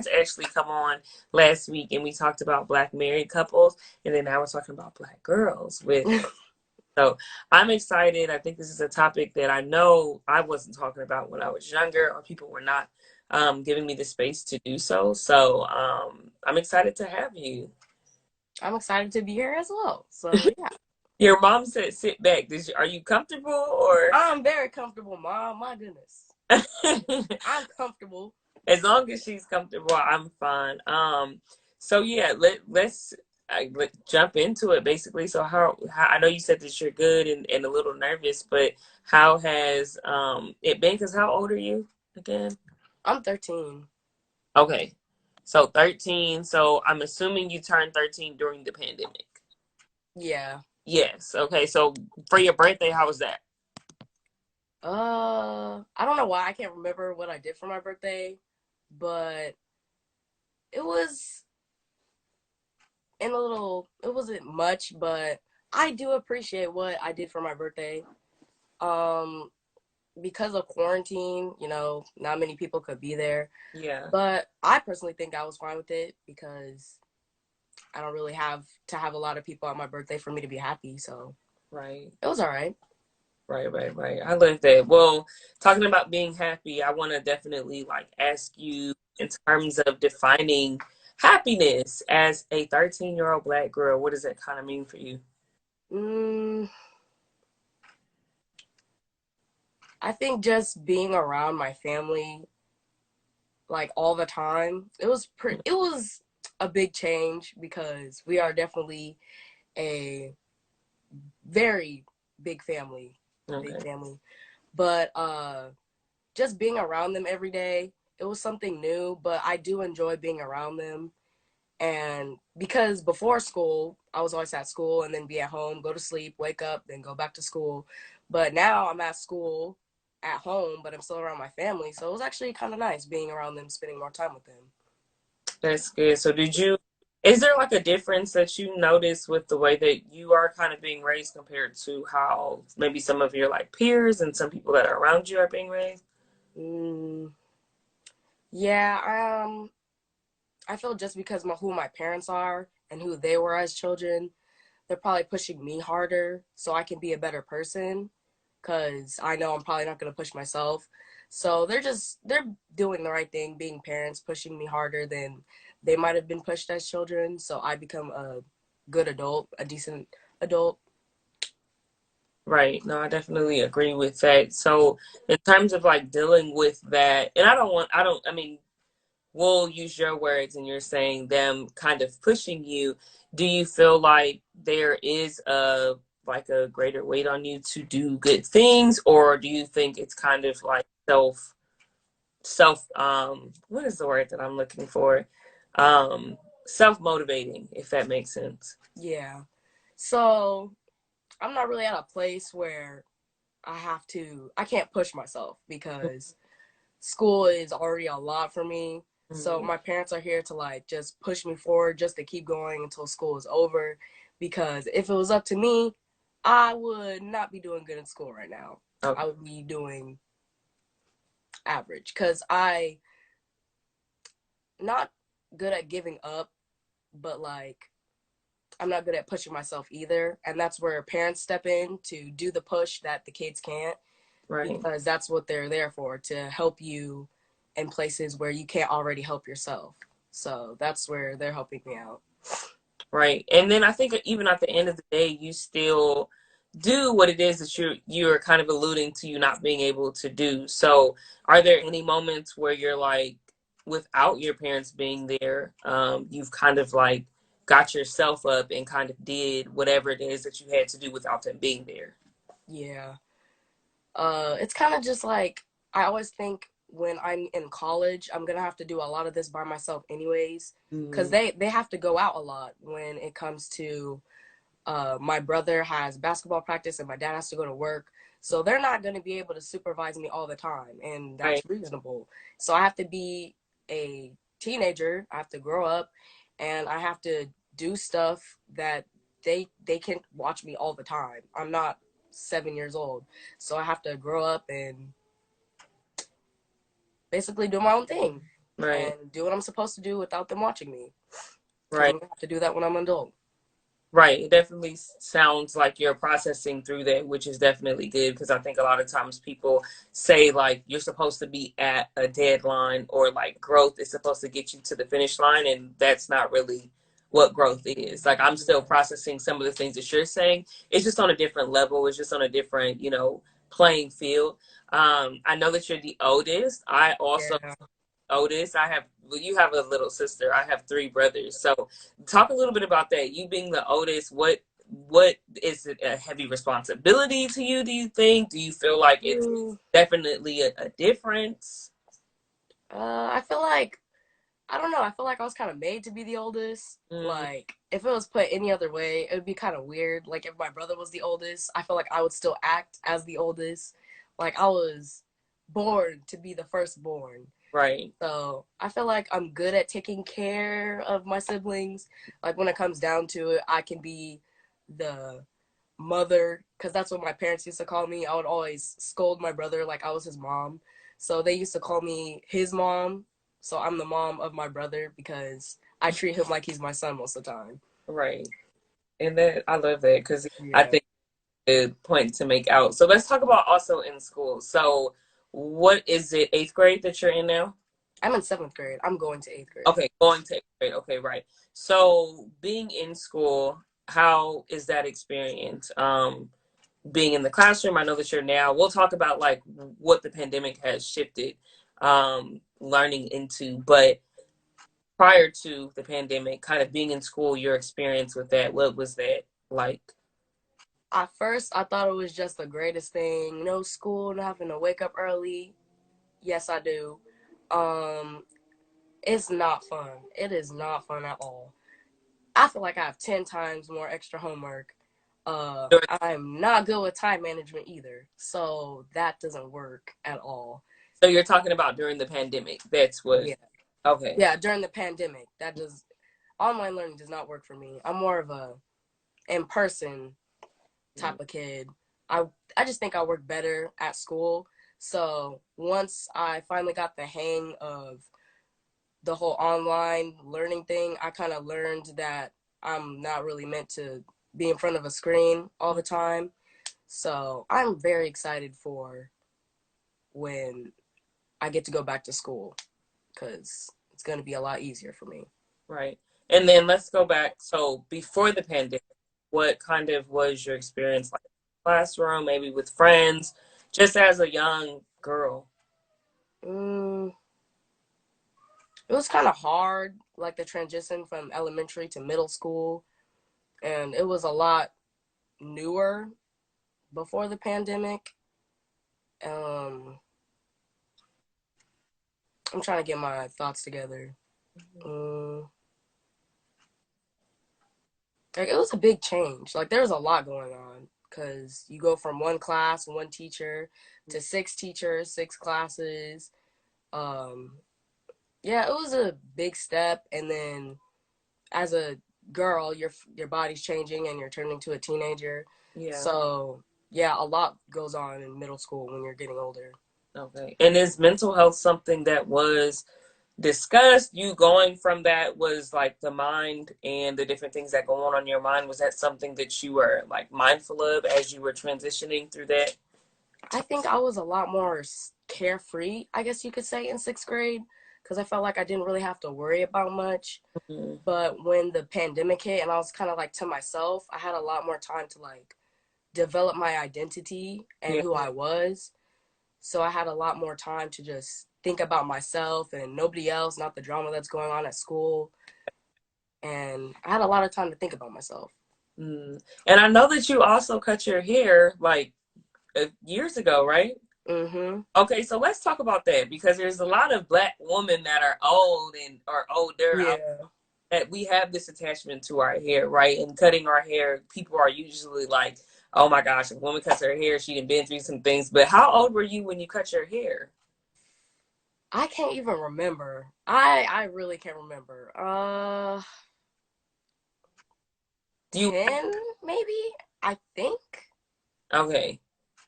actually come on last week and we talked about Black married couples, and then now we're talking about Black girls with. So I'm excited. I think this is a topic that I know I wasn't talking about when I was younger, or people were not giving me the space to do so. So I'm excited to have you. I'm excited to be here as well. So yeah, Your mom said sit back. Are you comfortable or? I'm very comfortable, Mom. My goodness, I'm comfortable. As long as she's comfortable, I'm fine. So yeah, let's jump into it basically. So how I know you said that you're good and a little nervous, but how has it been? Because how old are you again? I'm 13. Okay, so 13. So I'm assuming you turned 13 during the pandemic. Yeah. Yes. Okay. So for your birthday, how was that? I don't know why I can't remember what I did for my birthday, but it was it wasn't much, but I do appreciate what I did for my birthday. Um, because of quarantine, not many people could be there. Yeah. But I personally think I was fine with it because I don't really have to have a lot of people on my birthday for me to be happy. So Right. it was all right. Right. I love that. Well, talking about being happy, I want to definitely like ask you in terms of defining happiness as a 13-year-old Black girl. What does that kind of mean for you? Mm, I think just being around my family like all the time, it was a big change because we are definitely a very big family, big Okay. family. But just being around them every day, it was something new, but I do enjoy being around them. And because before school, I was always at school and then be at home, go to sleep, wake up, then go back to school. But now I'm at school, at home, but I'm still around my family. So it was actually kind of nice being around them, spending more time with them. That's good. So is there like a difference that you notice with the way that you are kind of being raised compared to how maybe some of your like peers and some people that are around you are being raised? Mm, yeah, I feel just because who my parents are and who they were as children, they're probably pushing me harder so I can be a better person because I know I'm probably not going to push myself. So they're doing the right thing, being parents, pushing me harder than they might have been pushed as children. So I become a good adult, a decent adult. Right. No, I definitely agree with that. So, in terms of like dealing with that, and I mean, we'll use your words and you're saying them kind of pushing you. Do you feel like there is like a greater weight on you to do good things, or do you think it's kind of like what is the word that I'm looking for? Um, self motivating, if that makes sense. Yeah. So I'm not really at a place where I can't push myself because school is already a lot for me. So Mhm. my parents are here to like just push me forward just to keep going until school is over. Because if it was up to me, I would not be doing good in school right now. I Okay. would be doing average because I not good at giving up, but like I'm not good at pushing myself either. And that's where parents step in to do the push that the kids can't Right. because that's what they're there for, to help you in places where you can't already help yourself. So that's where they're helping me out. Right. And then I think even at the end of the day, you still do what it is that you're kind of alluding to you not being able to do. So are there any moments where you're like, without your parents being there, you've kind of like got yourself up and kind of did whatever it is that you had to do without them being there? Yeah. It's kind of just like I always think when I'm in college, I'm gonna have to do a lot of this by myself anyways, because Mm, they have to go out a lot when it comes to my brother has basketball practice and my dad has to go to work. So they're not going to be able to supervise me all the time, and right. that's reasonable. So I have to be a teenager. I have to grow up, and I have to do stuff that they can't watch me all the time. I'm not 7 years old, so I have to grow up and basically do my own thing. Right. and do what I'm supposed to do without them watching me. Because Right. I'm gonna have to do that when I'm an adult. Right. It definitely sounds like you're processing through that, which is definitely good because I think a lot of times people say like you're supposed to be at a deadline or like growth is supposed to get you to the finish line, and that's not really what growth is. Like I'm still Yeah. processing some of the things that you're saying. It's just on a different level. It's just on a different, playing field. I know that you're the oldest. I also Yeah. oldest. Well, you have a little sister. I have three brothers. So talk a little bit about that. You being the oldest, what is it a heavy responsibility to you, do you think? Do you feel like it's Mm, definitely a difference? I feel like I don't know. I feel like I was kind of made to be the oldest. Mm, Like, if it was put any other way, it would be kind of weird. Like, if my brother was the oldest, I feel like I would still act as the oldest. Like, I was born to be the firstborn. right, So, I feel like I'm good at taking care of my siblings. Like, when it comes down to it, I can be the mother, because that's what my parents used to call me. I would always scold my brother like I was his mom. So they used to call me his mom. So I'm the mom of my brother because I treat him like he's my son most of the time. right. And that I love that because I Yeah. think the point to make out. So let's talk about also in school. So what is it, eighth grade that you're in now? I'm in seventh grade. I'm going to eighth grade. Okay, going to eighth grade. Okay, right. So being in school, how is that experience? Being in the classroom, I know that you're now. We'll talk about like what the pandemic has shifted learning into, but prior to the pandemic, kind of being in school, your experience with that, what was that like? At first, I thought it was just the greatest thing. No school, not having to wake up early. Yes, I do. Um, it's not fun. It is not fun at all. I feel like I have 10 times more extra homework. I'm not good with time management either. So that doesn't work at all. So you're talking about during the pandemic. That's what. Yeah. Okay. Yeah, during the pandemic, that does online learning does not work for me. I'm more of a in person Mm, type of kid. I I just think I work better at school. So once I finally got the hang of the whole online learning thing, I kind of learned that I'm not really meant to be in front of a screen all the time. So I'm very excited for when I get to go back to school because it's going to be a lot easier for me. right. And then let's go back. So before the pandemic, what kind of was your experience like in the classroom, maybe with friends, just as a young girl? Mm, it was kind of hard, like the transition from elementary to middle school, and it was a lot newer before the pandemic. Um, I'm trying to get my thoughts together. Mm, like it was a big change. Like there was a lot going on because you go from one class, one teacher, to six teachers, six classes. Um, yeah, it was a big step. And then as a girl, your body's changing and you're turning to a teenager. Yeah. So yeah, a lot goes on in middle school when you're getting older. Okay. And is mental health something that was discussed? You going from that was like the mind and the different things that go on your mind. Was that something that you were like mindful of as you were transitioning through that? I think I was a lot more carefree, I guess you could say, in sixth grade because I felt like I didn't really have to worry about much. Mhm. But when the pandemic hit and I was kind of like to myself, I had a lot more time to like develop my identity and Yeah. who I was. So I had a lot more time to just think about myself and nobody else, not the drama that's going on at school. And I had a lot of time to think about myself. Mm. And I know that you also cut your hair like years ago, right? Mm-hmm. Okay, so let's talk about that because there's a lot of black women that are old and or older Yeah. that we have this attachment to our hair, right? And cutting our hair, people are usually like, "Oh my gosh, if a woman cuts her hair, she done been through some things." But how old were you when you cut your hair? I can't even remember. I really can't remember. Do you? 10 maybe? I think. Okay,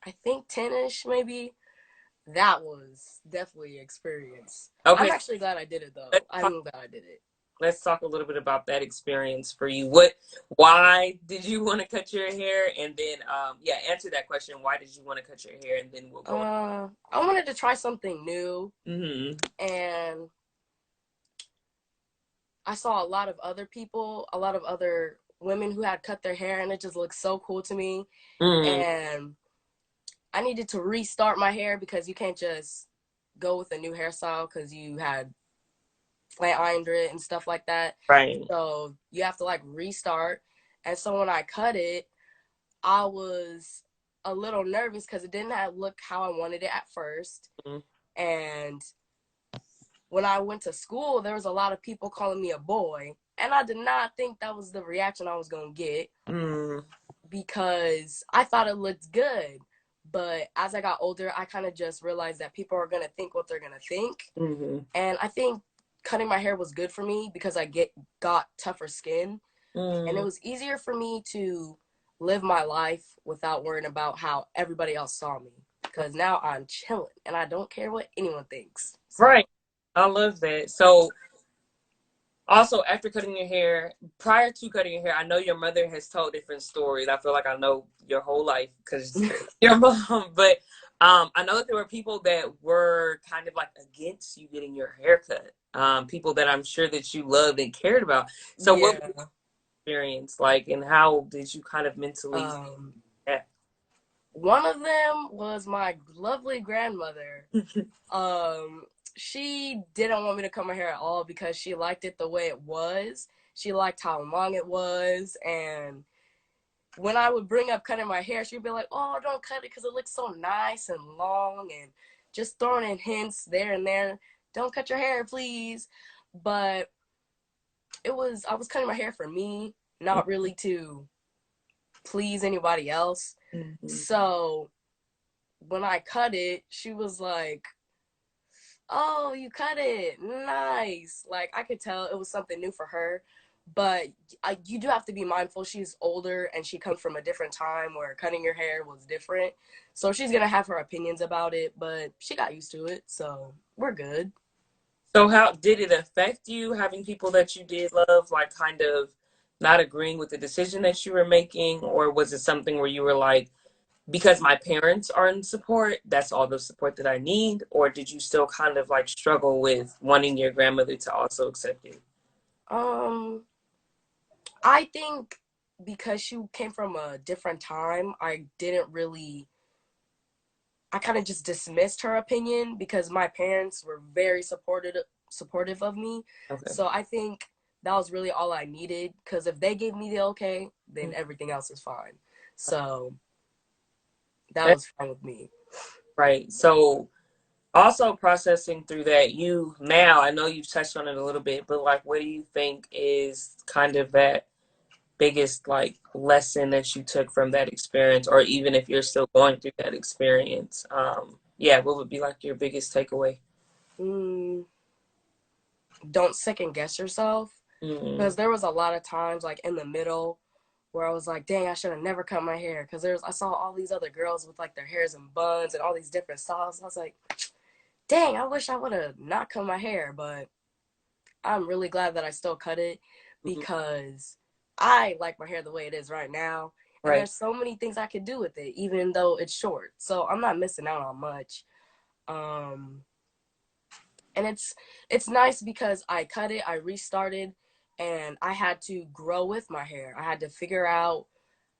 I think 10ish maybe. that was definitely an experience. I'm Okay, actually glad I did it though. let's talk, I'm glad I did it. let's talk a little bit about that experience for you. Why did you want to cut your hair? And then, yeah, answer that question. Why did you want to cut your hair? And then we'll go. I wanted to try something new, Mm-hmm. and I saw a lot of other people, a lot of other women who had cut their hair, and it just looked so cool to me. Mm-hmm. And I needed to restart my hair because you can't just go with a new hairstyle because you had flat ironed it and stuff like that. Right. So you have to like restart. And so when I cut it, I was a little nervous because it didn't look how I wanted it at first. Mm-hmm. And when I went to school, there was a lot of people calling me a boy. And I did not think that was the reaction I was going to get Mm-hmm. because I thought it looked good. But as I got older, I kind of just realized that people are going to think what they're going to think. Mm-hmm. And I think cutting my hair was good for me because I got tougher skin. And it Mm-hmm. was easier for me to live my life without worrying about how everybody else saw me. Because now I'm chilling and I don't care what anyone thinks. So, Right. I love that. So, also, after cutting your hair, prior to cutting your hair, I know your mother has told different stories. I feel like I know your whole life because your mom. But I know that there were people that were kind of like against you getting your hair cut. People that I'm sure that you loved and cared about. So, what was yeah. your experience like, and how did you kind of mentally? Um, Yeah. One of them was my lovely grandmother. Um, she didn't want me to cut my hair at all because she liked it the way it was. She liked how long it was. And when I would bring up cutting my hair, she'd be like, "Oh, don't cut it because it looks so nice and long," and just throwing in hints there and there. Don't cut your hair, please. But I was cutting my hair for me, not really to please anybody else. Mhm. So when I cut it, she was like, "Oh, you cut it. Nice." Like I could tell it was something new for her. But you do have to be mindful. She's older and she comes from a different time where cutting your hair was different. So she's going to have her opinions about it, but she got used to it. So we're good. So, how did it affect you having people that you did love, like kind of not agreeing with the decision that you were making, or was it something where you were like, because my parents are in support, that's all the support that I need? Or did you still kind of like struggle with wanting your grandmother to also accept you? Um, I think because she came from a different time, I kind of just dismissed her opinion because my parents were very supportive of me. Okay. So I think that was really all I needed because if they gave me the okay, then Mm. everything else is fine. So that That's was fine with me. right. So, also processing through that, you now, I know you've touched on it a little bit, but like, what do you think is kind of that biggest like lesson that you took from that experience, or even if you're still going through that experience? Yeah, what would be like your biggest takeaway? Mm, don't second guess yourself Mm, because there was a lot of times like in the middle where I was like, dang, I should have never cut my hair because I saw all these other girls with like their hairs in buns and all these different styles. I was like, dang, I wish I would have not cut my hair, but I'm really glad that I still cut it mhm. because I like my hair the way it is right now. And Right. there's so many things I could do with it, even though it's short. So I'm not missing out on much. Um, and it's nice because I cut it, I restarted, and I had to grow with my hair. I had to figure out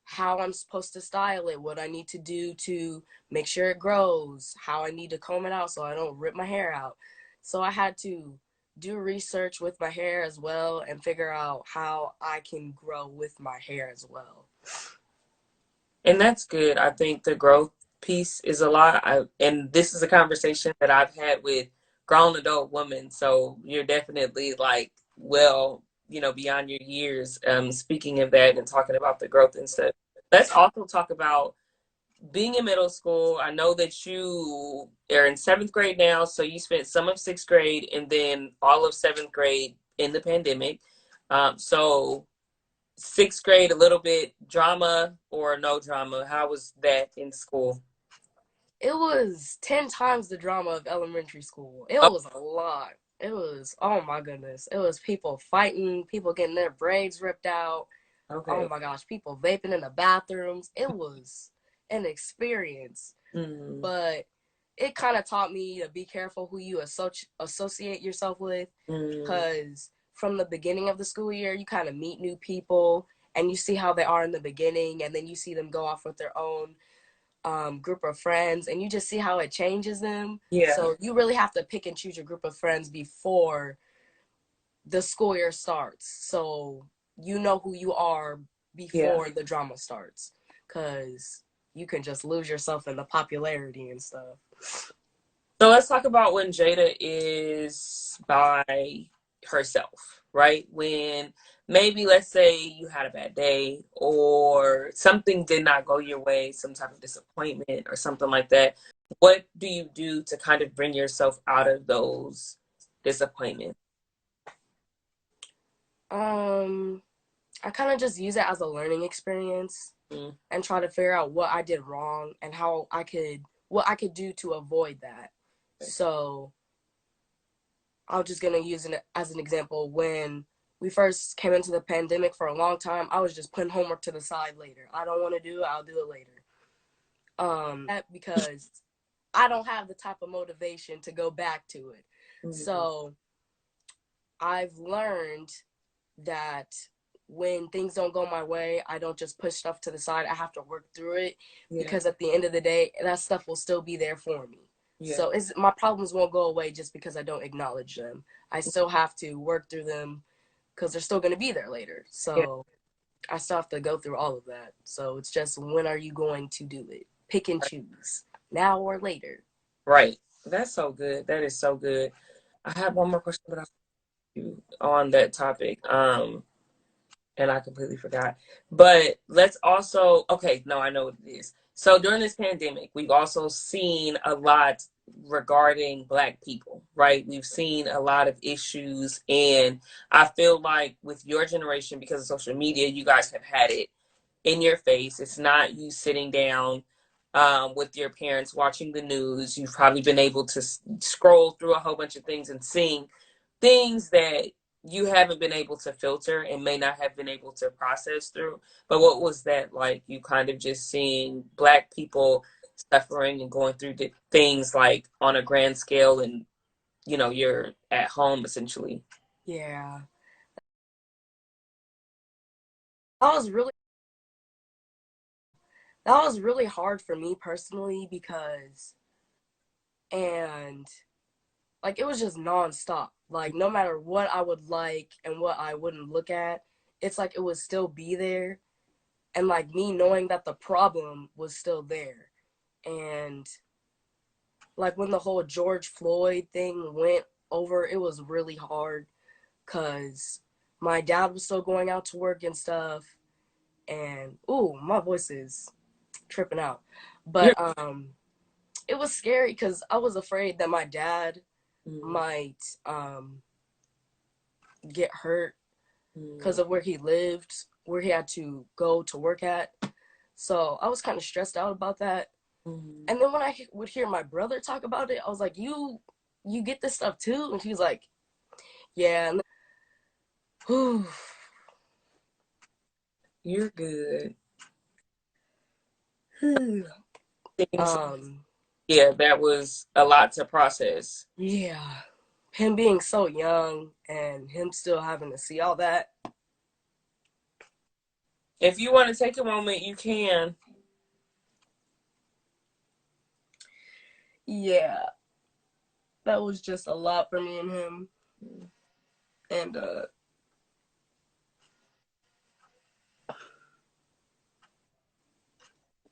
how I'm supposed to style it, what I need to do to make sure it grows, how I need to comb it out so I don't rip my hair out. So I had to do research with my hair as well and figure out how I can grow with my hair as well. And that's good. I think the growth piece is a lot. And this is a conversation that I've had with grown adult women. So you're definitely like, well, beyond your years, speaking of that and talking about the growth and stuff. Let's also talk about being in middle school. I know that you are in seventh grade now, so you spent some of sixth grade and then all of seventh grade in the pandemic. So sixth grade, a little bit drama or no drama? How was that in school? It was 10 times the drama of elementary school. It Oh, was a lot. It was, oh my goodness. It was people fighting, people getting their braids ripped out. Oh okay. my gosh, people vaping in the bathrooms. It was an experience, Mm, but it kind of taught me to be careful who you associate yourself with, mm, because from the beginning of the school year, you kind of meet new people and you see how they are in the beginning, and then you see them go off with their own group of friends, and you just see how it changes them. yeah, So you really have to pick and choose your group of friends before the school year starts, so you know who you are yeah. before the drama starts, because you can just lose yourself in the popularity and stuff. So let's talk about when Jada is by herself, right? When maybe, let's say, you had a bad day or something did not go your way, some type of disappointment or something like that. What do you do to kind of bring yourself out of those disappointments? um I kind of just use it as a learning experience Mm, and try to figure out what I did wrong and how I could what I could do to avoid that. So I'm just gonna use it as an example. When we first came into the pandemic, for a long time, I was just putting homework to the side later. I don't want to do it, I'll do it later. Because I don't have the type of motivation to go back to it. mm, So I've learned that when things don't go my way, I don't just push stuff to the side. I have to work through it, yeah, because at the end of the day, that stuff will still be there for me. yeah, So my problems won't go away just because I don't acknowledge them. I still have to work through them because they're still going to be there later. yeah. So I still have to go through all of that. So it's just, when are you going to do it? Pick and choose, now or later. Right. That's so good. That is so good. I have one more question, but I you on that topic. And I completely forgot. But let's also, okay, no, I know what it is. So during this pandemic, we've also seen a lot regarding Black people, right? We've seen a lot of issues. And I feel like with your generation, because of social media, you guys have had it in your face. It's not you sitting down with your parents watching the news. You've probably been able to scroll through a whole bunch of things and seeing things that you haven't been able to filter and may not have been able to process through. But what was that like? You kind of just seeing Black people suffering and going through things like on a grand scale, and you're at home essentially. Yeah. That was really that was really hard for me personally, because and like it was just nonstop. Like no matter what I would like and what I wouldn't look at, it's like it would still be there. And like me knowing that the problem was still there. And like when the whole George Floyd thing went over, it was really hard because my dad was still going out to work and stuff. And ooh, my voice is tripping out. You're But it was scary because I was afraid that my dad mm, might get hurt because mm, of where he lived, where he had to go to work at. So I was kind of stressed out about that. mm. And then when I would hear my brother talk about it, I was like, you get this stuff too?" And he was like, "Yeah." And then, You're good. Things, um, yeah, that was a lot to process. yeah, him being so young and him still having to see all that. If you want to take a moment, you can. Yeah, that was just a lot for me and him. And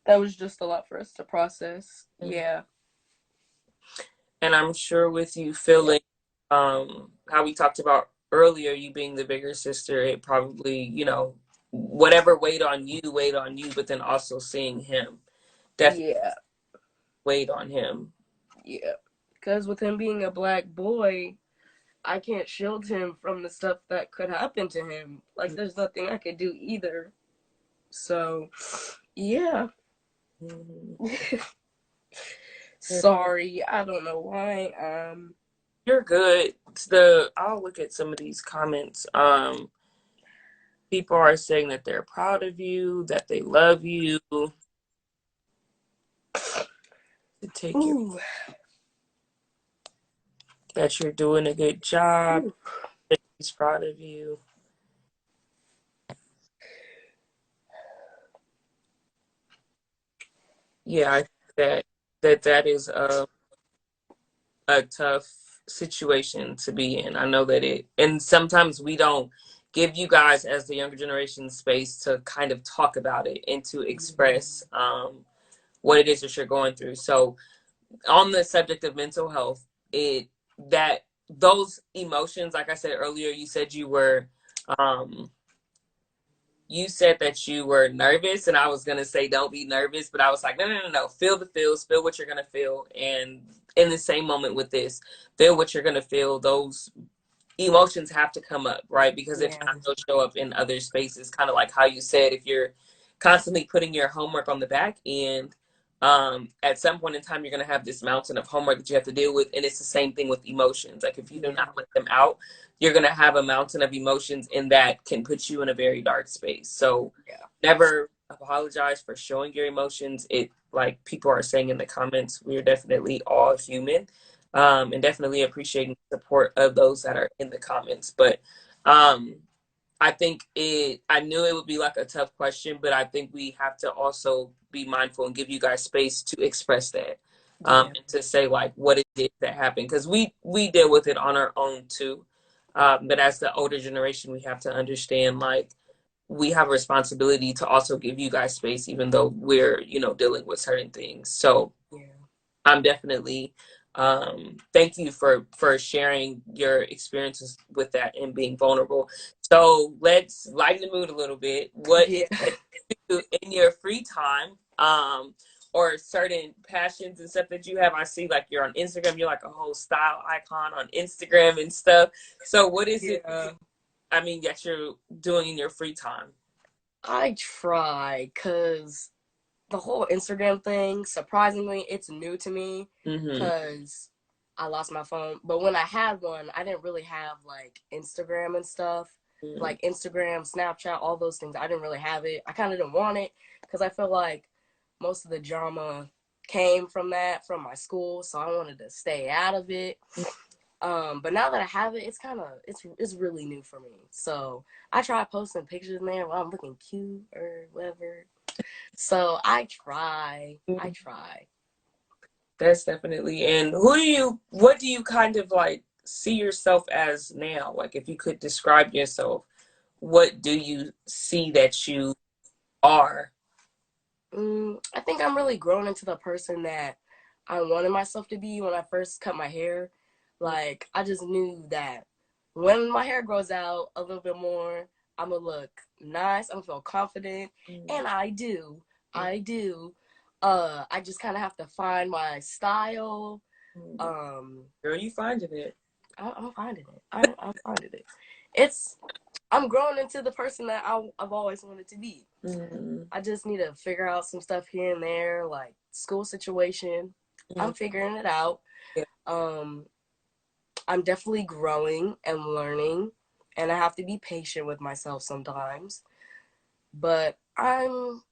that was just a lot for us to process. Yeah. And I'm sure with you feeling how we talked about earlier, you being the bigger sister, it probably, whatever weighed on you, but then also seeing him definitely Yeah. weighed on him. Yeah. Because with him being a black boy, I can't shield him from the stuff that could happen to him. Like, there's nothing I could do either. So, yeah. Mhm. Sorry, I don't know why. You're good. I'll look at some of these comments. People are saying that they're proud of you, that they love you, to take your Ooh, that you're doing a good job. ooh, He's proud of you. Yeah, I think that is a tough situation to be in. I know that and sometimes we don't give you guys as the younger generation space to kind of talk about it and to express what it is that you're going through. So on the subject of mental health, it that those emotions, like I said earlier, um you said that you were nervous, and I was gonna say don't be nervous, but I was like, no. Feel the feels, feel what you're gonna feel, and in the same moment with this, feel what you're gonna feel. Those emotions have to come up, right? Because if yeah, not, they'll show up in other spaces. Kind of like how you said, if you're constantly putting your homework on the back end, at some point in time, you're going to have this mountain of homework that you have to deal with. And it's the same thing with emotions. Like if you do yeah, not let them out, you're going to have a mountain of emotions, and that can put you in a very dark space. So yeah, never apologize for showing your emotions. It, like people are saying in the comments, we're definitely all human, and definitely appreciating the support of those that are in the comments. But um, I think I knew it would be like a tough question, but I think we have to also be mindful and give you guys space to express that, yeah, and to say like what it is that happened. Because we deal with it on our own too. But as the older generation, we have to understand like we have a responsibility to also give you guys space, even though we're, dealing with certain things. So yeah, I'm definitely thank you for sharing your experiences with that and being vulnerable. So let's lighten the mood a little bit. What is yeah. it you do in your free time? Or certain passions and stuff that you have. I see like you're on Instagram, you're like a whole style icon on Instagram and stuff. So what is it, Yeah. that you're doing in your free time? I try because the whole Instagram thing, surprisingly, it's new to me Mm-hmm. because I lost my phone. But when I had one, I didn't really have like Instagram and stuff. Mm-hmm. Like Instagram, Snapchat, all those things. I didn't really have it. I kind of didn't want it because I feel like most of the drama came from that, from my school. So I wanted to stay out of it. But now that I have it, it's really new for me. So I try posting pictures in there while I'm looking cute or whatever. So I try. That's definitely. And what do you kind of like see yourself as now? Like, if you could describe yourself, what do you see that you are? I think I'm really grown into the person that I wanted myself to be when I first cut my hair. Like, I just knew that when my hair grows out a little bit more, I'm gonna look nice, I'm gonna feel confident, Mm-hmm. and I do. I do. I just kind of have to find my style. Um, Girl, you finding it. I'm finding it. I'm finding it. It's I'm growing into the person that I've always wanted to be. Mm-hmm. I just need to figure out some stuff here and there, like school situation. I'm figuring it out. Yeah, Um, I'm definitely growing and learning, and I have to be patient with myself sometimes. But I'm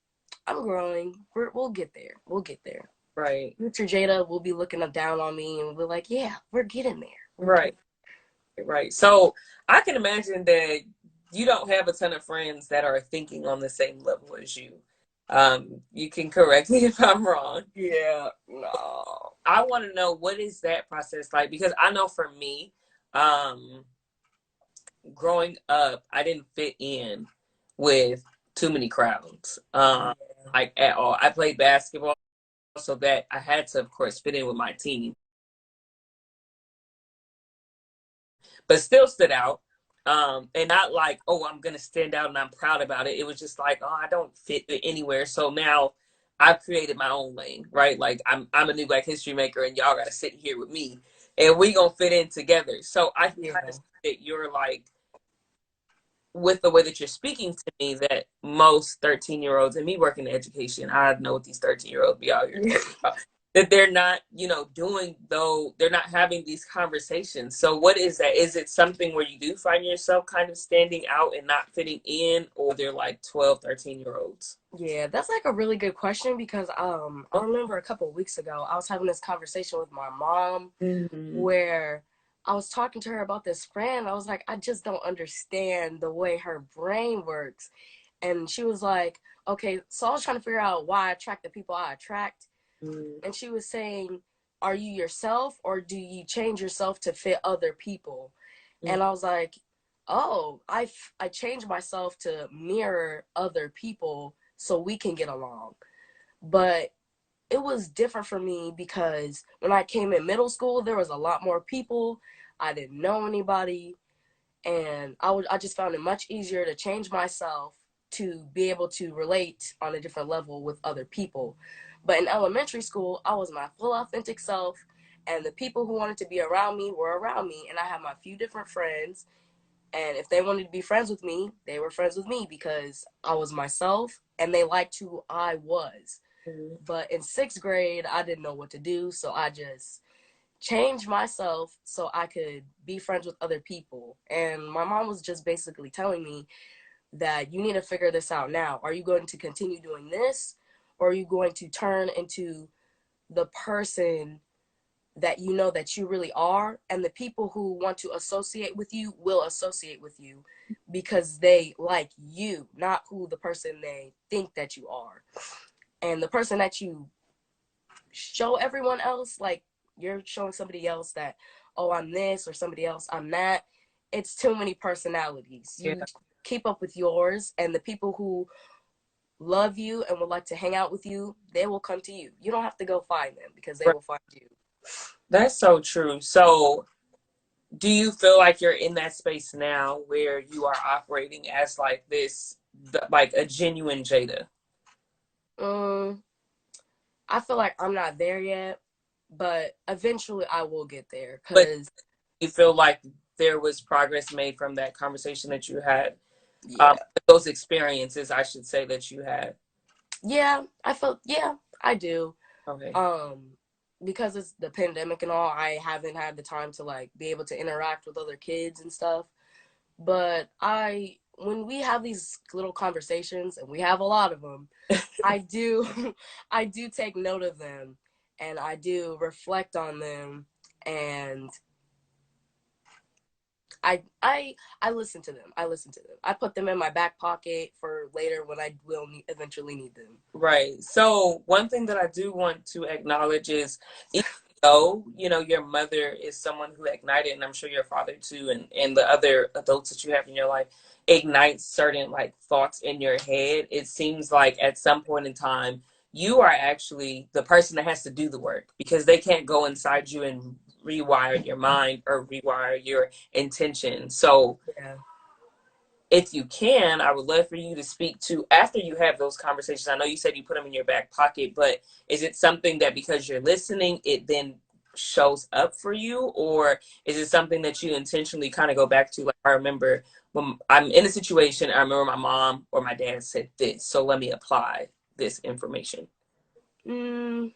growing. We'll get there. We'll get there. right, Future Jada will be looking up down on me, and we're like, yeah, we're getting there. We're right, getting. right. So I can imagine that you don't have a ton of friends that are thinking on the same level as you. You can correct me if I'm wrong. Yeah. No. I want to know, what is that process like? Because I know for me, um, growing up, I didn't fit in with too many crowds, Yeah. like at all. I played basketball, so that I had to, of course, fit in with my team, but still stood out. And not like, oh, I'm gonna stand out and I'm proud about it. It was just like, oh, I don't fit anywhere. So now I've created my own lane, right? Like I'm a new Black History maker, and y'all gotta sit here with me, and we gonna fit in together. So I can kind of Yeah. see that you're like, with the way that you're speaking to me, that most 13-year-olds, and me working in education, I know what these 13-year-olds be out here doing. that they're not, doing, though they're not having these conversations. So what is that? Is it something where you do find yourself kind of standing out and not fitting in, or they're like 12, 13 year olds? Yeah, that's like a really good question because I remember a couple of weeks ago I was having this conversation with my mom Mm-hmm. where I was talking to her about this friend. I was like, I just don't understand the way her brain works. And she was like, okay, so I was trying to figure out why I attract the people I attract. And she was saying, are you yourself or do you change yourself to fit other people? Mm-hmm. And I was like, oh, I change myself to mirror other people so we can get along. But it was different for me because when I came in middle school, there was a lot more people. I didn't know anybody, and I just found it much easier to change myself to be able to relate on a different level with other people. But in elementary school, I was my full authentic self, and the people who wanted to be around me were around me, and I had my few different friends. And if they wanted to be friends with me, they were friends with me because I was myself and they liked who I was. But in sixth grade, I didn't know what to do, so I just changed myself so I could be friends with other people. And my mom was just basically telling me that you need to figure this out now. Are you going to continue doing this, or are you going to turn into the person that you know that you really are? And the people who want to associate with you will associate with you because they like you, not who the person they think that you are. And the person that you show everyone else, like you're showing somebody else that, oh, I'm this, or somebody else, I'm that. It's too many personalities. Yeah. You keep up with yours, and the people who love you and would like to hang out with you, they will come to you. You don't have to go find them because they Right. will find you. That's so true. So do you feel like you're in that space now where you are operating as like this, like a genuine Jada? um I feel like I'm not there yet, but eventually I will get there But because you feel like there was progress made from that conversation that you had, yeah. those experiences, I should say, that you had. Yeah, I felt, yeah, I do. Okay. um because it's the pandemic and all, I haven't had the time to like be able to interact with other kids and stuff. But I when we have these little conversations, and we have a lot of them, I do I do take note of them, and I do reflect on them, and I listen to them. I listen to them. I put them in my back pocket for later when I will eventually need them. Right. So one thing that I do want to acknowledge is, even though, your mother is someone who ignited, and I'm sure your father too, and the other adults that you have in your life ignites certain like thoughts in your head, it seems like at some point in time, you are actually the person that has to do the work because they can't go inside you and rewire your mind or rewire your intention. So Yeah. if you can, I would love for you to speak to after you have those conversations. I know you said you put them in your back pocket, but is it something that because you're listening, it then shows up for you? Or is it something that you intentionally kind of go back to? Like, I remember when I'm in a situation, I remember my mom or my dad said this, so let me apply this information. Mm,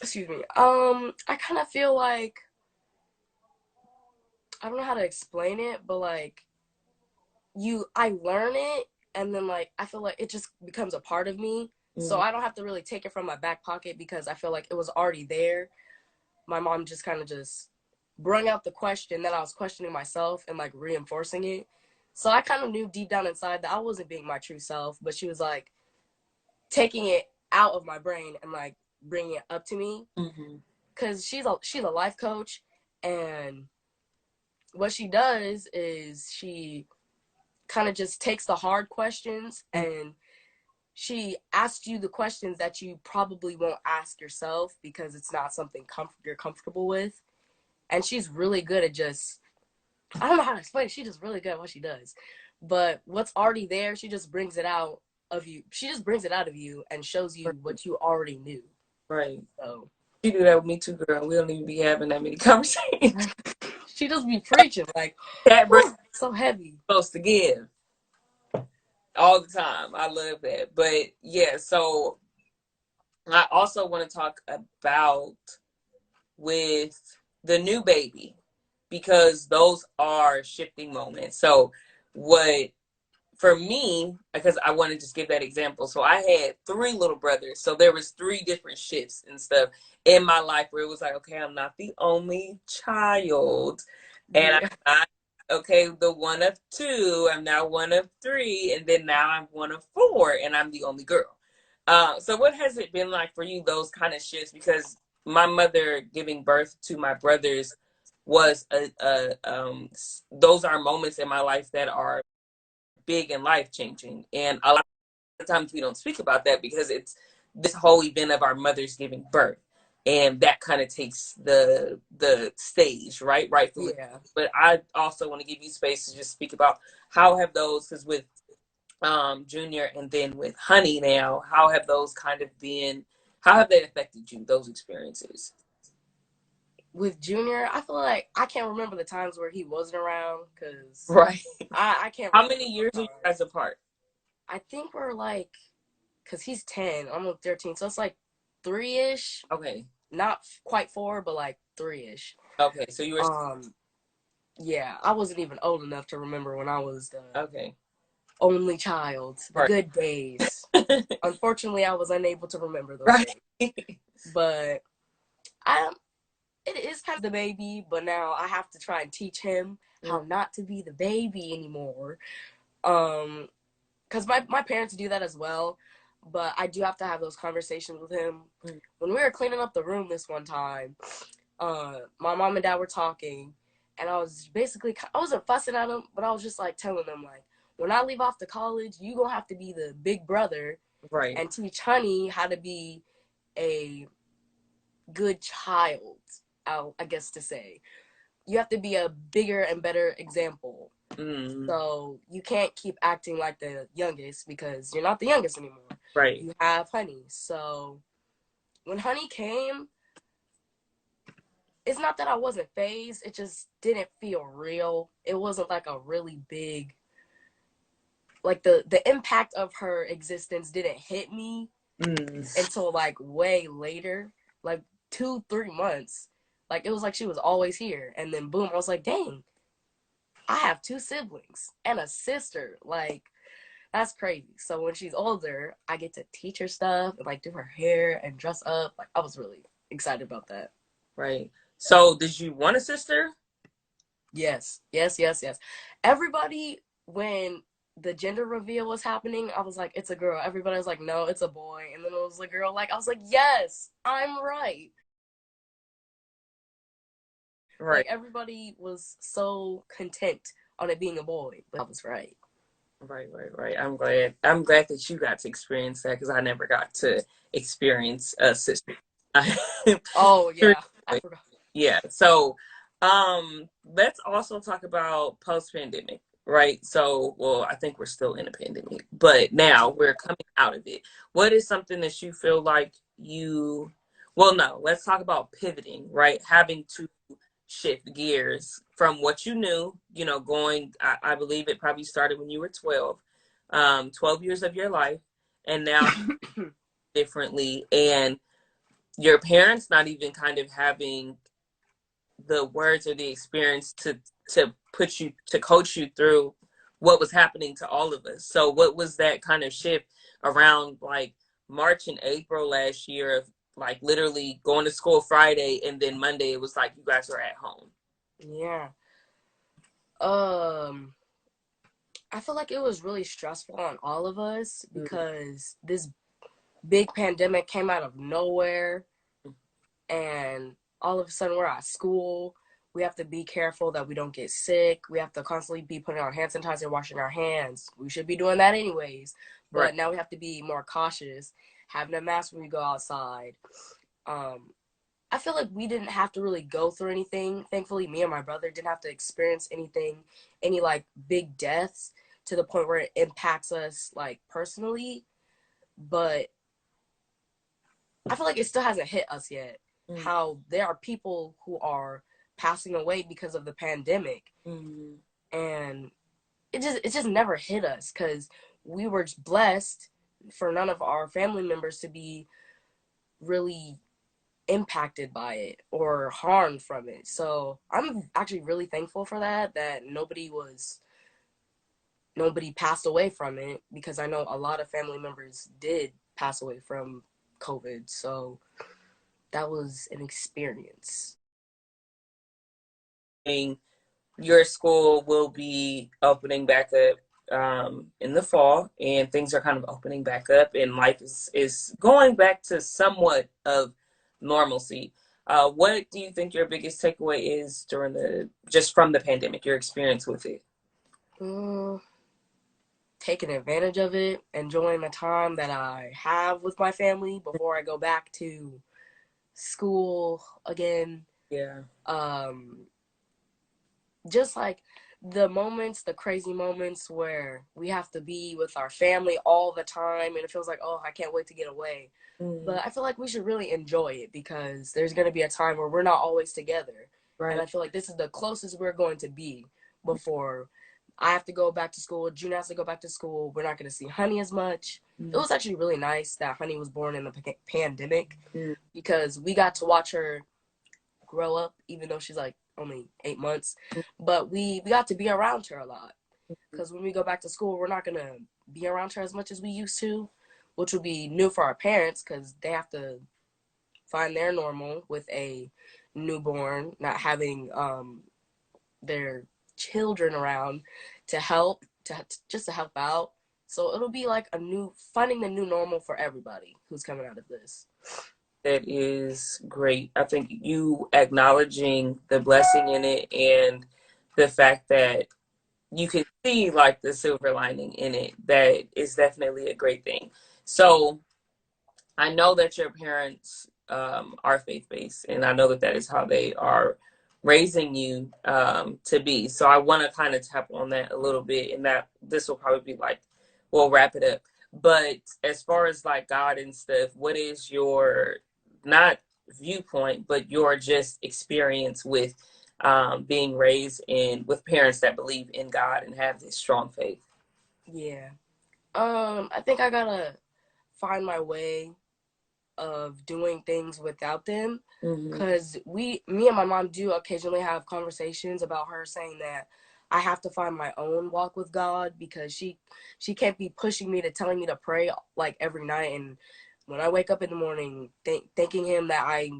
excuse me. I kind of feel like I don't know how to explain it, but like I learn it, and then like I feel like it just becomes a part of me. So Mm, I don't have to really take it from my back pocket because I feel like it was already there. My mom just kind of just brought out the question that I was questioning myself and like reinforcing it. So I kind of knew deep down inside that I wasn't being my true self, but she was like taking it out of my brain and like bringing it up to me mhm, because she's a life coach, and what she does is she kind of just takes the hard questions mm, and she asks you the questions that you probably won't ask yourself because it's not something you're comfortable with. And she's really good at just, I don't know how to explain it. She's just really good at what she does. But what's already there, she just brings it out of you. She just brings it out of you and shows you right. what you already knew. Right. So You do that with me too, girl. We don't even be having that many conversations. she just be preaching like, Cat break whew, so heavy. supposed to give all the time. I love that. But yeah, so I also want to talk about with the new baby because those are shifting moments. So what for me, because I want to just give that example. So I had three little brothers. So there was three different shifts and stuff in my life where it was like, okay, I'm not the only child. And Yeah. I'm not, okay, the one of two. I'm now one of three. And then now I'm one of four and I'm the only girl. So what has it been like for you, those kind of shifts? Because my mother giving birth to my brothers was those are moments in my life that are big and life changing. And a lot of times we don't speak about that because it's this whole event of our mothers giving birth. And that kind of takes the stage, right? Rightfully. Yeah. But I also want to give you space to just speak about how have those, because with Junior and then with Honey now, how have those kind of been, how have they affected you, those experiences? With Junior, I feel like I can't remember the times where he wasn't around because Right. I can't How remember many those years are you guys times. apart? I think we're like, because he's 10, I'm 13, so it's like three ish. Okay. Not quite four, but like three ish. Okay. So you were, Um, yeah, I wasn't even old enough to remember when I was the okay. only child, the Right. good days. Unfortunately, I was unable to remember those Right. days. But I it is kind of the baby, but now I have to try and teach him how not to be the baby anymore. Because my parents do that as well, but I do have to have those conversations with him. Mm. When we were cleaning up the room this one time, my mom and dad were talking, and I was basically, I wasn't fussing at them, but I was just like telling them, like, when I leave off to college, you gonna have to be the big brother Right. and teach Honey how to be a good child, I guess to say. You have to be a bigger and better example. Mm. So you can't keep acting like the youngest because you're not the youngest anymore. Right. You have Honey. So when Honey came, it's not that I wasn't phased, it just didn't feel real. It wasn't like a really big, like the impact of her existence didn't hit me Mm. until like way later, like 2-3 months. Like it was like she was always here, and then boom, I was like, dang, I have two siblings and a sister. Like that's crazy. So when she's older, I get to teach her stuff and like do her hair and dress up. Like I was really excited about that. Right. So did you want a sister? Yes, yes, yes, yes. Everybody, when the gender reveal was happening, I was like, it's a girl. Everybody was like, no, it's a boy. And then it was a girl. Like, I was like, yes, I'm right. Right. Like, everybody was so content on it being a boy, but I was right. Right, right, right. I'm glad. I'm glad that you got to experience that because I never got to experience a sister. Oh, yeah, I forgot. Yeah. So, let's also talk about post-pandemic, right? So, well, I think we're still in a pandemic, but now we're coming out of it. What is something that you feel like you, well, no, let's talk about pivoting, right? Having to shift gears from what you knew, going, I believe it probably started when you were 12, 12 years of your life, and now differently. And your parents not even kind of having the words or the experience to put you to coach you through what was happening to all of us. So what was that kind of shift around like March and April last year of like literally going to school Friday and then Monday it was like you guys are at home? Yeah. Um, I feel like it was really stressful on all of us Mm. because this big pandemic came out of nowhere, and all of a sudden we're at school. We have to be careful that we don't get sick. We have to constantly be putting on hand sanitizer, washing our hands. We should be doing that anyways, Right. but now we have to be more cautious, having a mask when we go outside. Um, I feel like we didn't have to really go through anything. Thankfully, me and my brother didn't have to experience anything, any like big deaths to the point where it impacts us like personally. But I feel like it still hasn't hit us yet. Mm. How there are people who are passing away because of the pandemic, Mm. and it just never hit us because we were blessed for none of our family members to be really impacted by it or harmed from it. So I'm actually really thankful for that, that nobody passed away from it, because I know a lot of family members did pass away from COVID. So that was an experience. Your school will be opening back up in the fall, and things are kind of opening back up, and life is going back to somewhat of normalcy. What do you think your biggest takeaway is during the just from the pandemic, your experience with it? Mm, taking advantage of it, enjoying the time that I have with my family before I go back to school again. Yeah. Um, just like the moments, the crazy moments where we have to be with our family all the time and it feels like, oh, I can't wait to get away. Mm, But I feel like we should really enjoy it, because there's going to be a time where we're not always together. And right. I feel like this is the closest we're going to be before I have to go back to school. June has to go back to school. We're not going to see Honey as much. It Mm, was actually really nice that Honey was born in the pandemic, mm, because we got to watch her grow up, even though she's like only 8 months. But we got to be around her a lot, because when we go back to school, we're not gonna be around her as much as we used to, which will be new for our parents because they have to find their normal with a newborn, not having their children around to help, to just to help out. So it'll be like a new finding the new normal for everybody who's coming out of this. that is great. I think you acknowledging the blessing in it and the fact that you can see like the silver lining in it, that is definitely a great thing. So I know that your parents are faith based, and I know that that is how they are raising you to be. So I want to kind of tap on that a little bit, and that this will probably be like, we'll wrap it up. But as far as like God and stuff, what is your not viewpoint, but your just experience with being raised in with parents that believe in God and have this strong faith? Yeah. I think I gotta find my way of doing things without them, Hmm. because me and my mom do occasionally have conversations about her saying that I have to find my own walk with God, because she can't be pushing me to telling me to pray like every night, and when I wake up in the morning thanking him that I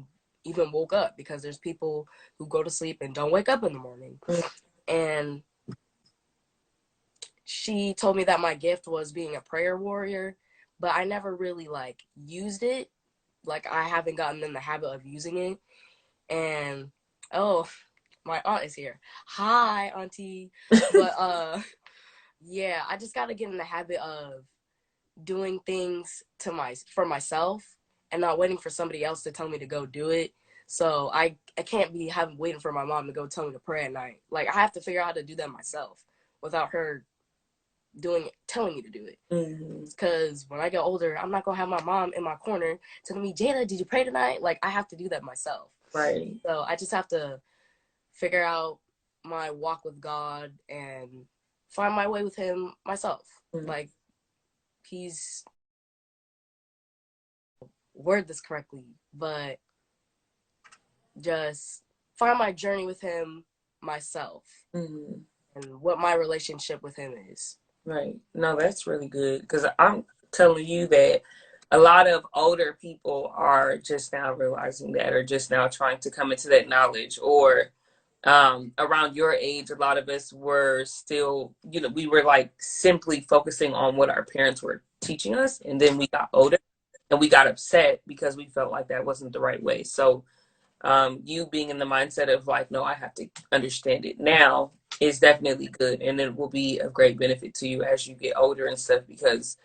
even woke up, because there's people who go to sleep and don't wake up in the morning. And she told me that my gift was being a prayer warrior, but I never really like used it. Like I haven't gotten in the habit of using it. And oh, my aunt is here. Hi, auntie. But yeah, I just got to get in the habit of doing things for myself and not waiting for somebody else to tell me to go do it. So I can't be having waiting for my mom to go tell me to pray at night. Like I have to figure out how to do that myself without her telling me to do it. Hmm. Because when I get older, I'm not gonna have my mom in my corner telling me, Jada, did you pray tonight? Like I have to do that myself. Right. So I just have to figure out my walk with God and find my way with him myself. Like he's word this correctly, but just find my journey with him myself Mm-hmm. and what my relationship with him is. Right. No, that's really good because I'm telling you that a lot of older people are just now realizing that, or just now trying to come into that knowledge, or around your age, a lot of us were still, we were like simply focusing on what our parents were teaching us. And then we got older and we got upset because we felt like that wasn't the right way. So you being in the mindset of like, no, I have to understand it now is definitely good. And it will be of great benefit to you as you get older and stuff, because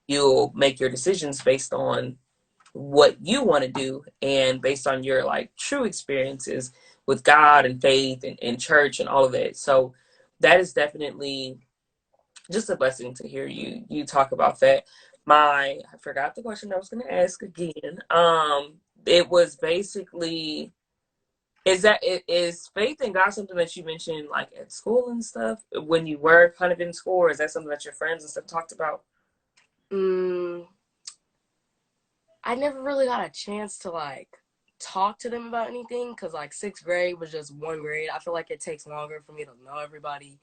you'll make your decisions based on what you want to do and based on your like true experiences with God and faith and church and all of that. So that is definitely just a blessing to hear you talk about that. I forgot the question I was going to ask again. It was basically, is faith in God something that you mentioned like at school and stuff when you were kind of in school, or is that something that your friends and stuff talked about? Mm, I never really got a chance to like talk to them about anything because like sixth grade was just one grade. I feel like it takes longer for me to know everybody,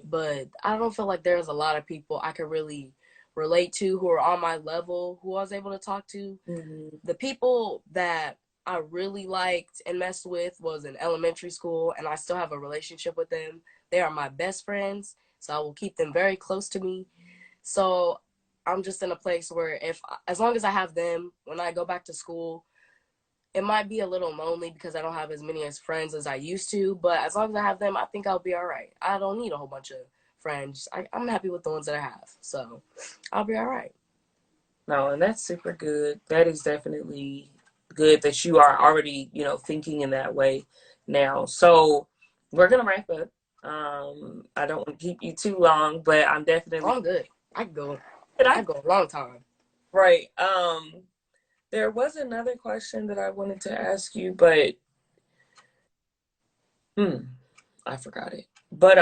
but I don't feel like there's a lot of people I could really relate to who are on my level who I was able to talk to. Mm-hmm. The people that I really liked and messed with was in elementary school, and I still have a relationship with them. They are my best friends, so I will keep them very close to me. So I'm just in a place where if as long as I have them, when I go back to school, it might be a little lonely because I don't have as many as friends as I used to. But as long as I have them, I think I'll be all right. I don't need a whole bunch of friends. I'm happy with the ones that I have, so I'll be all right. No, and that's super good. That is definitely good that you are already, thinking in that way now. So we're gonna wrap up. I don't want to keep you too long, but I'm Oh, definitely I'm good. I can go. did I I can go a long time. right. There was another question that I wanted to ask you, but hmm, I forgot it. But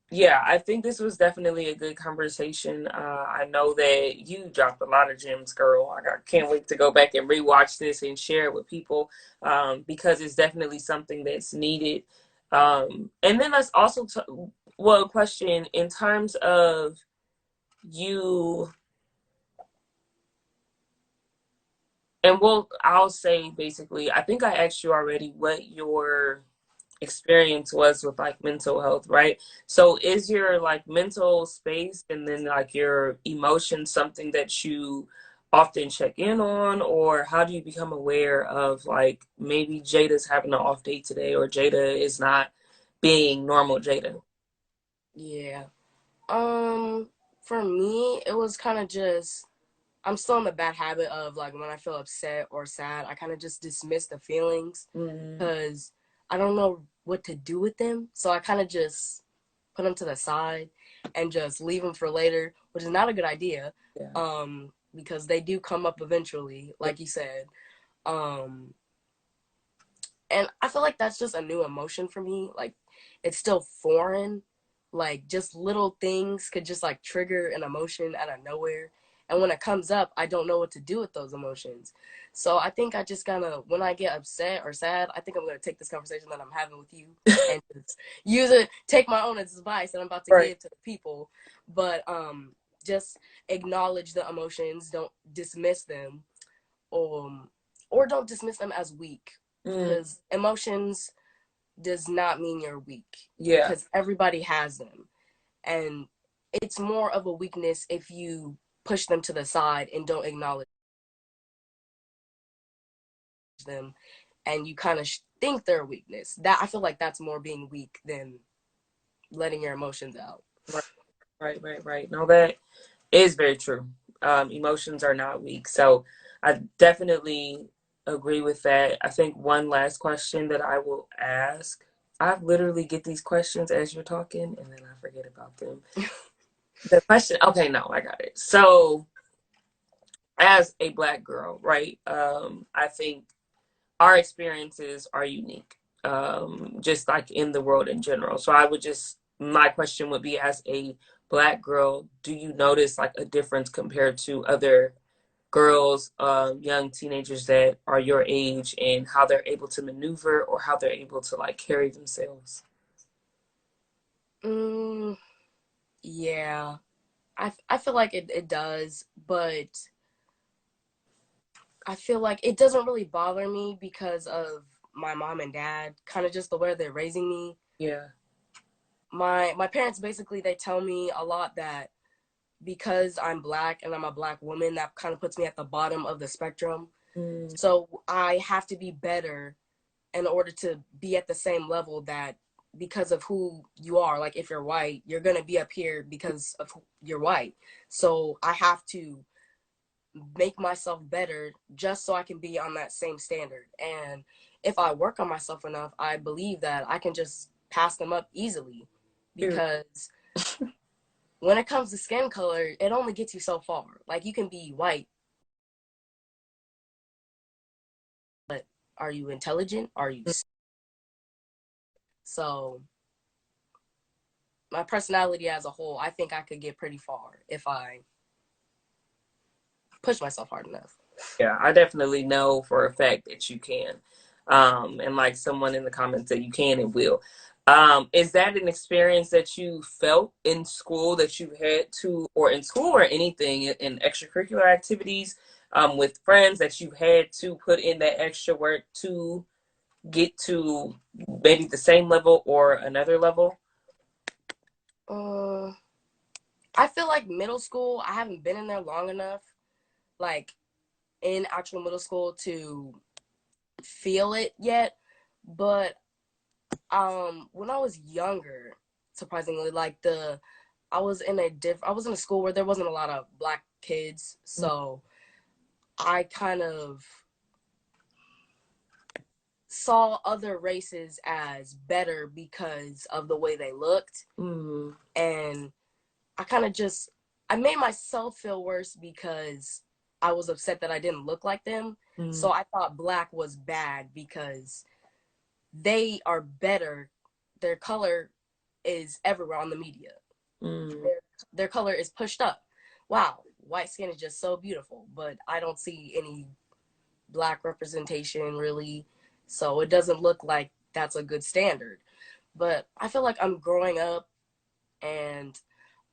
yeah, I think this was definitely a good conversation. I know that you dropped a lot of gems, girl. Can't wait to go back and rewatch this and share it with people because it's definitely something that's needed. And then let's also well, question in terms of you, and well, I'll say basically, I think I asked you already what your experience was with like mental health, right? So is your like mental space and then like your emotions something that you often check in on, or how do you become aware of like maybe Jada's having an off day today or Jada is not being normal Jada? Yeah. Um, for me, it was kind of just I'm still in the bad habit of like when I feel upset or sad, I kind of just dismiss the feelings Mm-hmm. because I don't know what to do with them. So I kind of just put them to the side and just leave them for later, which is not a good idea. Yeah. Because they do come up eventually, Yeah. like you said. Um, and I feel like that's just a new emotion for me. Like it's still foreign. Like just little things could just like trigger an emotion out of nowhere. And when it comes up, I don't know what to do with those emotions. So I think I just gotta when I get upset or sad, I think I'm gonna take this conversation that I'm having with you and just use it, take my own advice that I'm about to Right. give to the people. But just acknowledge the emotions, don't dismiss them, um or don't dismiss them as weak Mm, because emotions does not mean you're weak yeah. because everybody has them, and it's more of a weakness if you push them to the side and don't acknowledge them and you kind of think they're a weakness. That I feel like that's more being weak than letting your emotions out. Right. Right. No, that is very true. Emotions are not weak. So I definitely agree with that. I think one last question that I will ask. I literally get these questions as you're talking and then I forget about them. The question, okay, no, I got it. So as a black girl, right? I think our experiences are unique, just like in the world in general. So my question would be as a black girl, do you notice like a difference compared to other girls, young teenagers that are your age and how they're able to maneuver or how they're able to like carry themselves? mm, yeah, I feel like it does, but I feel like it doesn't really bother me because of my mom and dad, kind of just the way they're raising me. Yeah. My parents basically they tell me a lot that because I'm black and I'm a black woman, that kind of puts me at the bottom of the spectrum. Mm, So I have to be better in order to be at the same level that because of who you are. Like if you're white, you're gonna be up here because of who you're white. So I have to make myself better just so I can be on that same standard. And if I work on myself enough, I believe that I can just pass them up easily period. because when it comes to skin color, it only gets you so far. Like you can be white, but are you intelligent? Are you so my personality as a whole, I think I could get pretty far if I push myself hard enough. Yeah, I definitely know for a fact that you can. And like someone in the comments said, you can and will. Is that an experience that you felt in school that you had to, or in school or anything in extracurricular activities, with friends that you had to put in that extra work to get to maybe the same level or another level? Uh, I feel like middle school, I haven't been in there long enough, like in actual middle school to feel it yet. But when I was younger, surprisingly, like the I was in a school where there wasn't a lot of black kids, so I kind of saw other races as better because of the way they looked, Mm-hmm. and I kind of just I made myself feel worse because I was upset that I didn't look like them. So I thought black was bad because they are better. Their color is everywhere on the media. Mm-hmm. Their color is pushed up. Wow, white skin is just so beautiful, but I don't see any black representation really. So it doesn't look like that's a good standard. But I feel like I'm growing up, and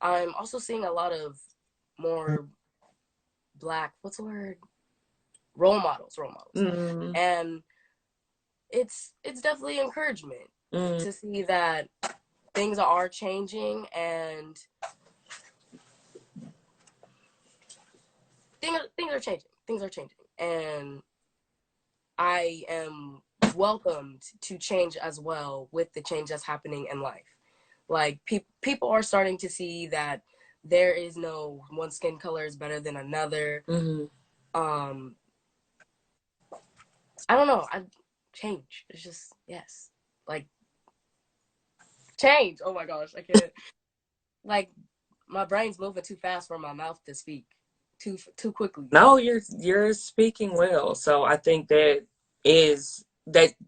I'm also seeing a lot of more black, what's the word? Role models. Mm-hmm. And it's definitely encouragement Mm-hmm. to see that things are changing, and things are changing. Things are changing. And I am welcomed to change as well with the change that's happening in life. Like people are starting to see that there is no one skin color is better than another. Mm-hmm. Um, I don't know. I change. It's just yes, like change. Oh my gosh, I can't. Like my brain's moving too fast for my mouth to speak too quickly. No, you're speaking well. So I think that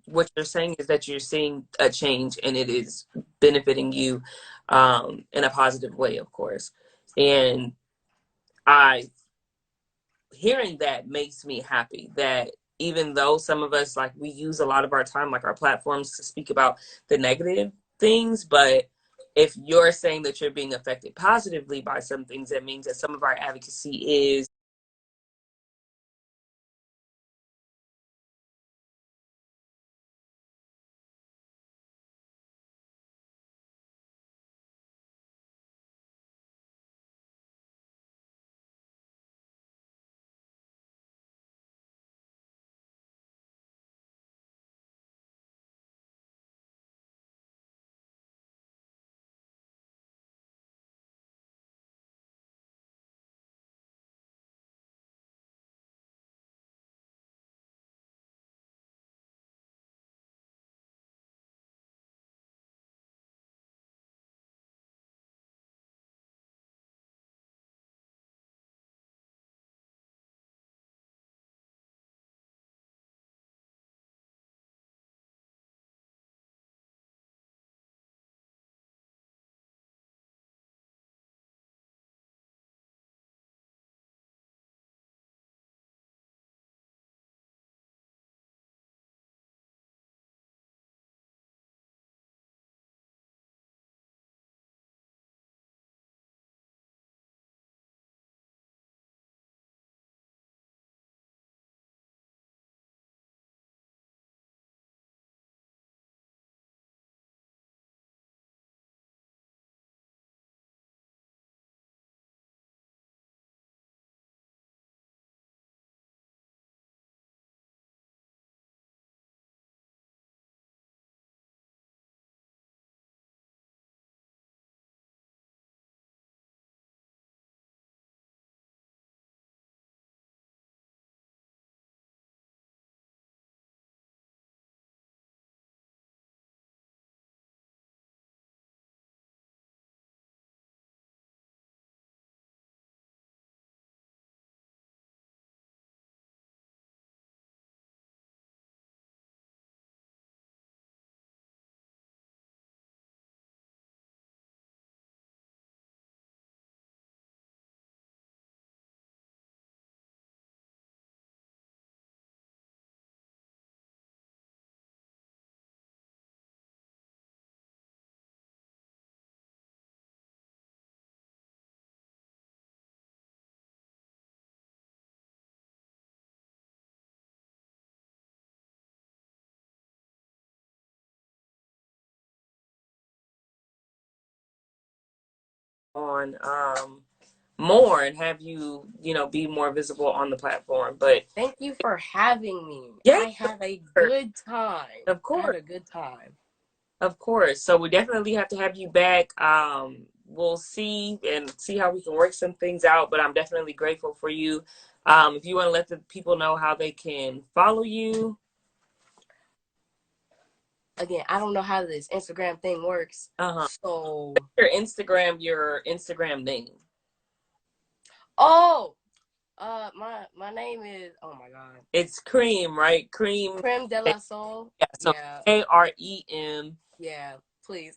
what you're saying is that you're seeing a change and it is benefiting you in a positive way, of course. And I hearing that makes me happy that even though some of us like we use a lot of our time, like our platforms, to speak about the negative things, but if you're saying that you're being affected positively by some things, that means that some of our advocacy is on more and have you, you know, be more visible on the platform. But Thank you for having me. yeah, I had a good time. of I had course. a good time. Of course. So we definitely have to have you back. We'll see and see how we can work some things out, but I'm definitely grateful for you. If you want to let the people know how they can follow you. Again, I don't know how this Instagram thing works. Uh-huh. So, Your Instagram name. oh, my name is, oh my God, It's Cream, right? Cream. Creme de la Soul. Yeah, so Yeah, KREMELASOUL. please.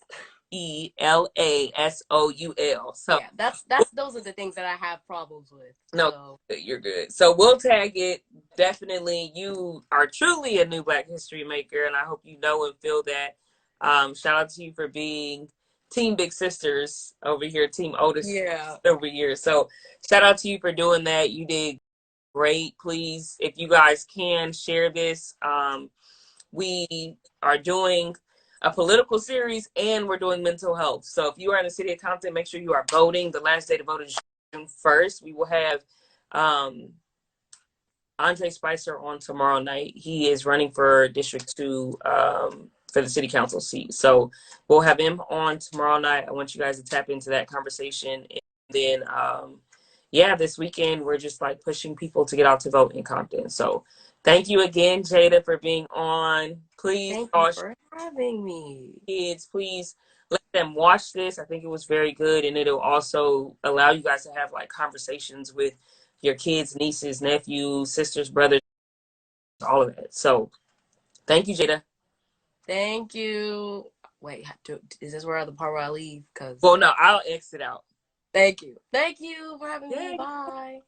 So Yeah, that's those are the things that I have problems with. no, So, you're good. So we'll tag it. Definitely, you are truly a new Black History maker, and I hope you know and feel that. Shout out to you for being Team Big Sisters over here, Team Otis yeah. over here. So shout out to you for doing that. You did great. Please, if you guys can share this, we are doing a political series and we're doing mental health. So if you are in the city of Compton, make sure you are voting. The last day to vote is June 1st. We will have um, Andre Spicer on tomorrow night. He is running for District 2 for the city council seat. So we'll have him on tomorrow night. I want you guys to tap into that conversation. And then, yeah, this weekend, we're just like pushing people to get out to vote in Compton. So thank you again, Jada, for being on. Please, Thank you all for having me. kids, please let them watch this. I think it was very good. And it'll also allow you guys to have like conversations with your kids, nieces, nephews, sisters, brothers, all of that. So thank you, Jada. Thank you. Wait, is this where the part where I leave? Cause Well, no, I'll exit out. thank you. Thank you for having me. Yay. Bye.